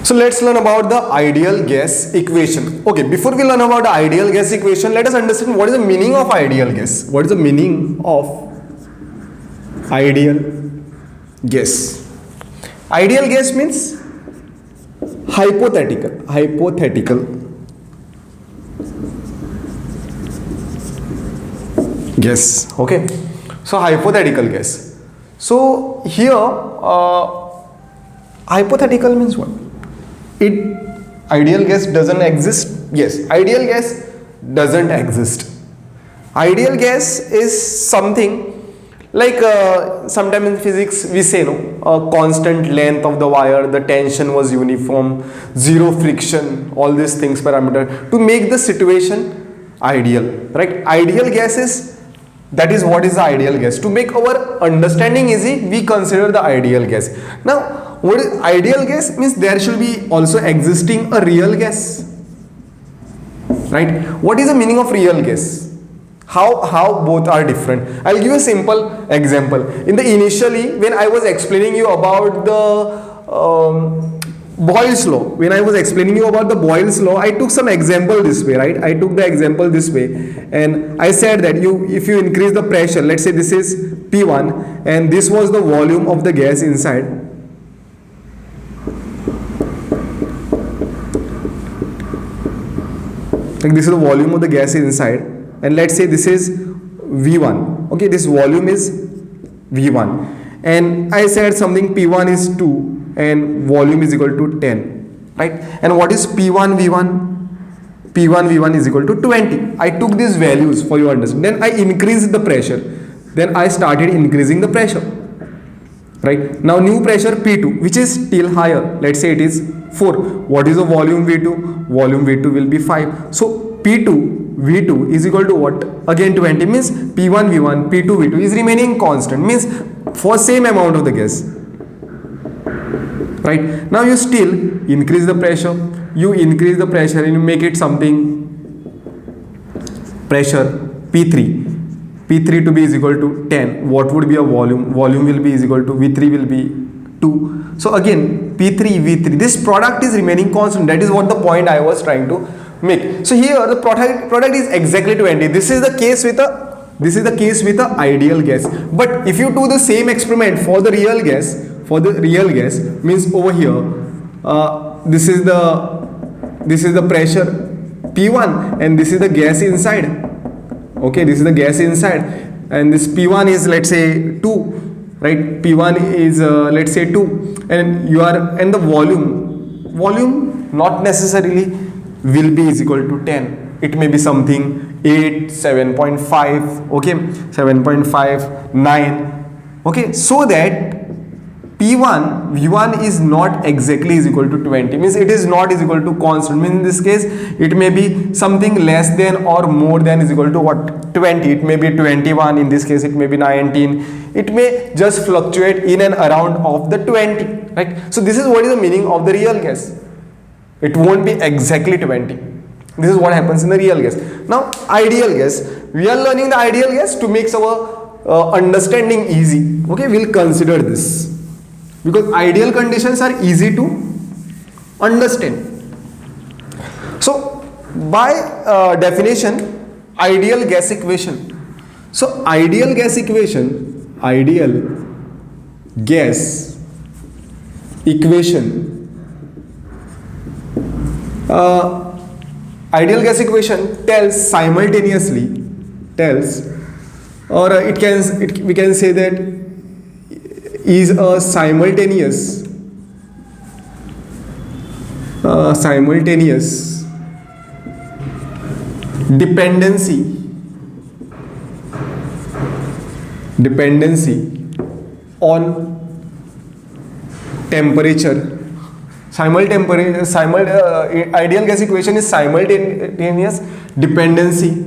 So let's learn about the ideal gas equation. Okay, before we learn about the ideal gas equation, let us understand what is the meaning of ideal gas. What is the meaning of ideal gas? Ideal gas means hypothetical gas. Okay, so hypothetical gas. So here hypothetical means what? Ideal gas doesn't exist. Yes, ideal gas doesn't exist. Ideal gas is something like sometime in physics we say no, a constant length of the wire, the tension was uniform, zero friction, all these things parameter to make the situation ideal, right? Ideal gas is, that is what is the ideal gas. To make our understanding easy, we consider the ideal gas. Now what is ideal gas means? There should be also existing a real gas, right? What is the meaning of real gas? How both are different? I'll give you a simple example. In the initially when I was explaining you about the Boyle's law, when I was explaining you about the Boyle's law, I took some example this way, right? I took the example this way, and I said that if you increase the pressure, let's say this is P1 and this was the volume of the gas inside. Like this is the volume of the gas inside, and let's say this is V1. Okay, this volume is V1, and I said something P1 is 2 and volume is equal to 10, right? And what is P1 V1? P1 V1 is equal to 20. I took these values for your understanding. Then I increased the pressure. Then I started increasing the pressure, right? Now new pressure P2, which is still higher. Let's say it is 4. What is the volume V2? Volume V2 will be 5. So P2 V2 is equal to what? Again 20, means P1 V1, P2 V2 is remaining constant, means for same amount of the gas, right? Now you still increase the pressure, and you make it something pressure P3 to be is equal to 10. What would be a volume? Volume will be is equal to V3 will be 2. So again P3 V3, this product is remaining constant. That is what the point I was trying to make. So here the product is exactly 20. This is the case with the ideal gas. But if you do the same experiment for the real gas, means over here this is the pressure P1 and this is the gas inside. Okay, this is the gas inside, and this P1 is, let's say, 2, right? P1 is let's say 2, and the volume not necessarily will be is equal to 10. It may be something 8, 7.5, okay, 7.5, 9, okay, so that P1 V1 is not exactly is equal to 20, means it is not is equal to constant, means in this case it may be something less than or more than is equal to what? 20. It may be 21, in this case it may be 19, it may just fluctuate in and around of the 20, right? So this is what is the meaning of the real gas. It won't be exactly 20. This is what happens in the real gas. Now ideal gas, we are learning the ideal gas to make our understanding easy. Okay, we'll consider this because ideal conditions are easy to understand. So by definition, ideal gas equation. So ideal gas equation ideal gas equation tells simultaneously, or we can say that is a simultaneous dependency on temperature. Ideal gas equation is simultaneous dependency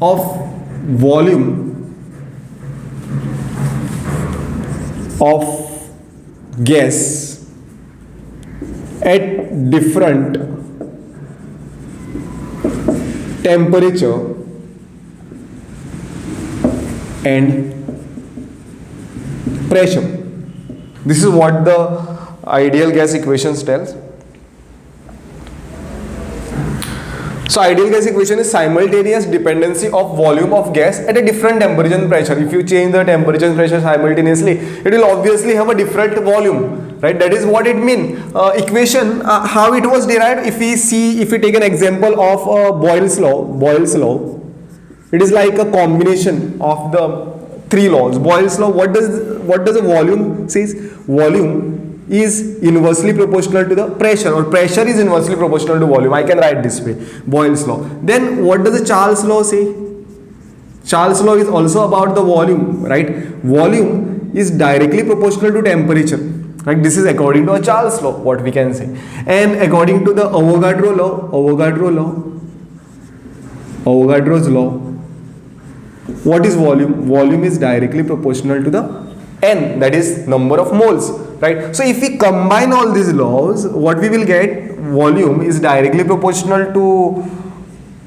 of volume of gas at different temperature and pressure. This is what the ideal gas equations tells. So ideal gas equation is simultaneous dependency of volume of gas at a different temperature and pressure. If you change the temperature and pressure simultaneously, it will obviously have a different volume, right? That is what it means. Equation, how it was derived, if we take an example of Boyle's law, it is like a combination of the three laws. Boyle's law, what does a volume says? Volume is inversely proportional to the pressure, or pressure is inversely proportional to volume. I can write this way, Boyle's law. Then what does the Charles law say? Charles law is also about the volume, right? Volume is directly proportional to temperature, right? This is according to a Charles law, what we can say. And according to the Avogadro's law, what is volume? Volume is directly proportional to the N, that is number of moles, right? So if we combine all these laws, what we will get? Volume is directly proportional to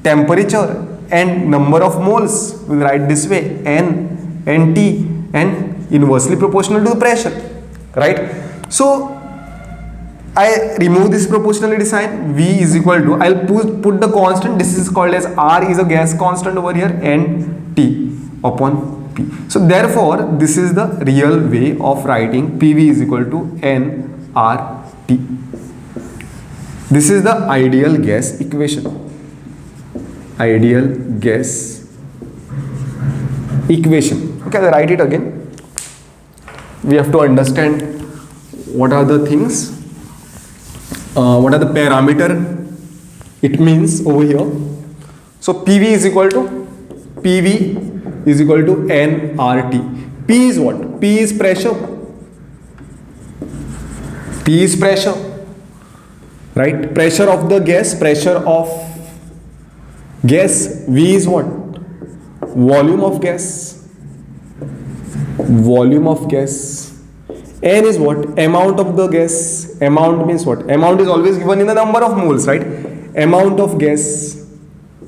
temperature and number of moles. We will write this way, N and T, and inversely proportional to the pressure, right? So I remove this proportionality sign. V is equal to, I'll put the constant. This is called as R is a gas constant over here, and T upon P. So therefore, this is the real way of writing PV is equal to nRT. This is the ideal gas equation. Ideal gas equation. Okay, I'll write it again. We have to understand what are the things, what are the parameter it means over here. So PV is equal to nRT. P is what? P is pressure. P is pressure, right? Pressure of the gas, pressure of gas. V is what? Volume of gas. Volume of gas. N is what? Amount of the gas. Amount means what? Amount is always given in the number of moles, right? Amount of gas,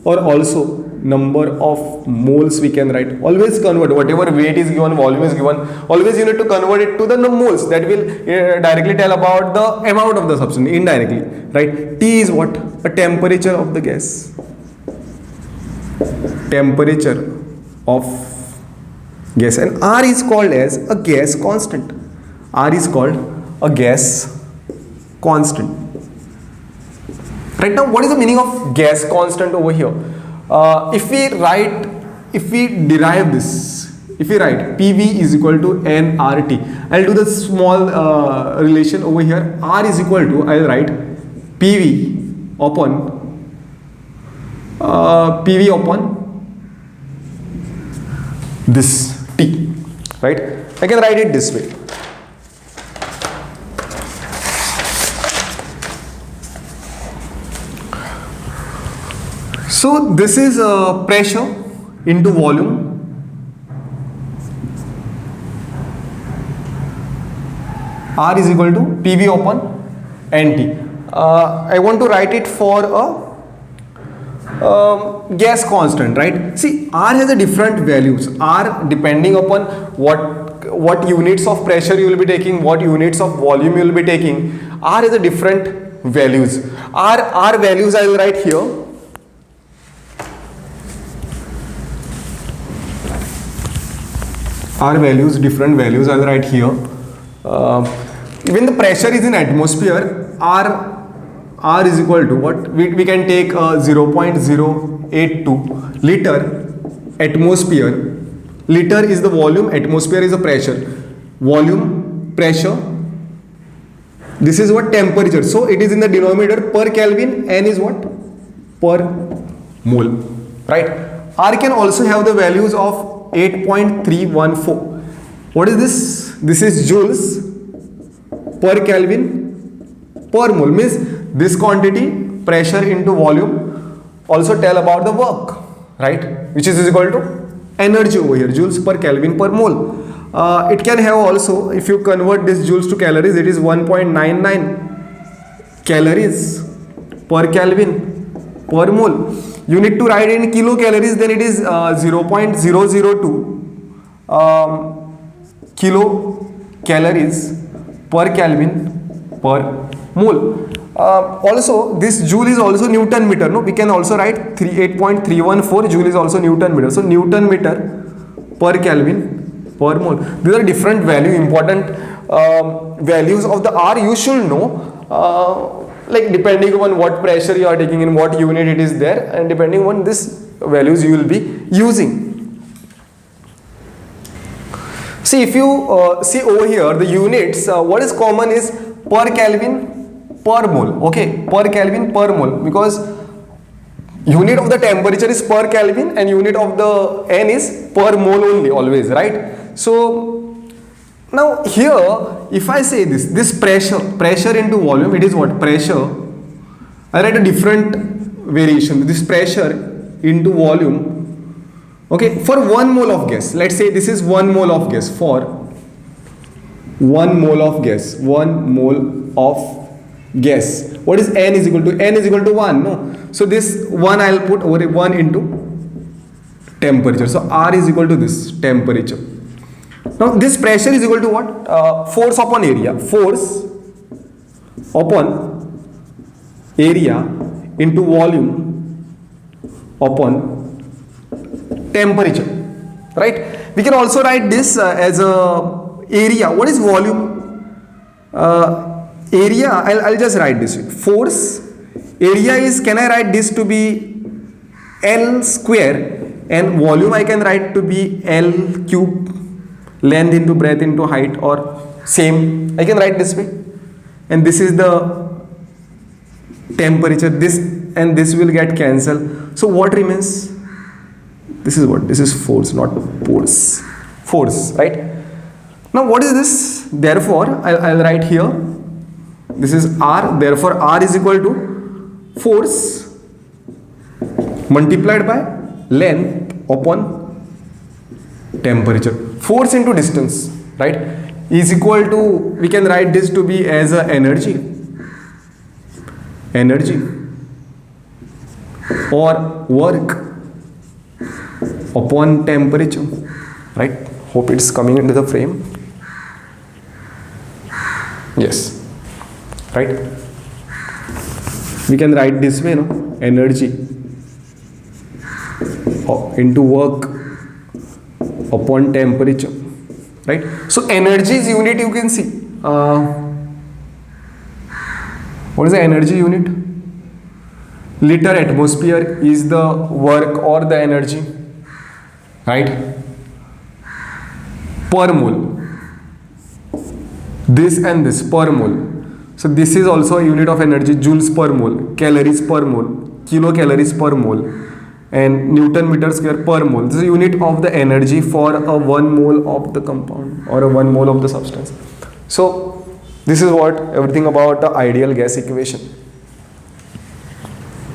or also number of moles we can write. Always convert whatever weight is given, volume is given, always you need to convert it to the moles. That will directly tell about the amount of the substance, indirectly, right? T is what? A temperature of the gas. Temperature of gas. And R is called as a gas constant. R is called a gas constant. Right now, what is the meaning of gas constant over here? If we derive this, if we write PV is equal to nRT, I'll do the small relation over here. R is equal to, I'll write PV upon this T, right? I can write it this way. So this is pressure into volume. R is equal to PV upon NT. I want to write it for a gas constant, right? See, R has a different values. R, depending upon what units of pressure you will be taking, what units of volume you will be taking, R has a different values. R values I will write here. R values, different values I will write here. When the pressure is in atmosphere, R is equal to what? We can take 0.082 liter atmosphere. Liter is the volume, atmosphere is the pressure. Volume, pressure. This is what? Temperature. So it is in the denominator per Kelvin. N is what? Per mole. Right? R can also have the values of 8.314. What is this? This is joules per Kelvin per mole. Means this quantity, pressure into volume, also tell about the work, right? Which is equal to energy over here, joules per Kelvin per mole. It can have also, if you convert this joules to calories, it is 1.99 calories per Kelvin per mole. You need to write in kilocalories, then it is 0.002 kilocalories per Kelvin per mole. Also this joule is also Newton meter, no, we can also write 8.314 joule is also Newton meter. So Newton meter per Kelvin per mole. These are different value, important values of the R you should know, like depending on what pressure you are taking, in what unit it is there, and depending on this values you will be using. See, if you see over here the units, what is common is per Kelvin per mole, okay, per Kelvin per mole, because unit of the temperature is per Kelvin and unit of the N is per mole only, always, right? So now here if I say this pressure into volume, it is what? Pressure. I write a different variation, this pressure into volume, okay, for 1 mole of gas. Let's say this is 1 mole of gas. For 1 mole of gas, 1 mole of gas, what is N is equal to? N is equal to 1, no? So this 1 I'll put over 1 into temperature. So R is equal to this temperature. Now this pressure is equal to what? Force upon area. Force upon area into volume upon temperature, right? We can also write this as a area. What is volume? Area, I'll just write this way. Force, area is, can I write this to be L square, and volume I can write to be L cube, length into breadth into height, or same, I can write this way. And this is the temperature, this and this will get cancelled. So what remains? This is what? This is force, not force. Force, right? Now what is this? Therefore, I'll write here, this is R, therefore R is equal to force multiplied by length upon temperature. Force into distance, right, is equal to, we can write this to be as a energy or work upon temperature, right? Hope it's coming into the frame. Yes, right? We can write this way, no? Energy into work upon temperature, right? So energy is unit, you can see. What is the energy unit? Liter atmosphere is the work or the energy, right? Per mole. This and this per mole. So this is also a unit of energy, joules per mole, calories per mole, kilocalories per mole, and Newton meter square per mole. This is a unit of the energy for a 1 mole of the compound or a 1 mole of the substance. So this is what everything about the ideal gas equation.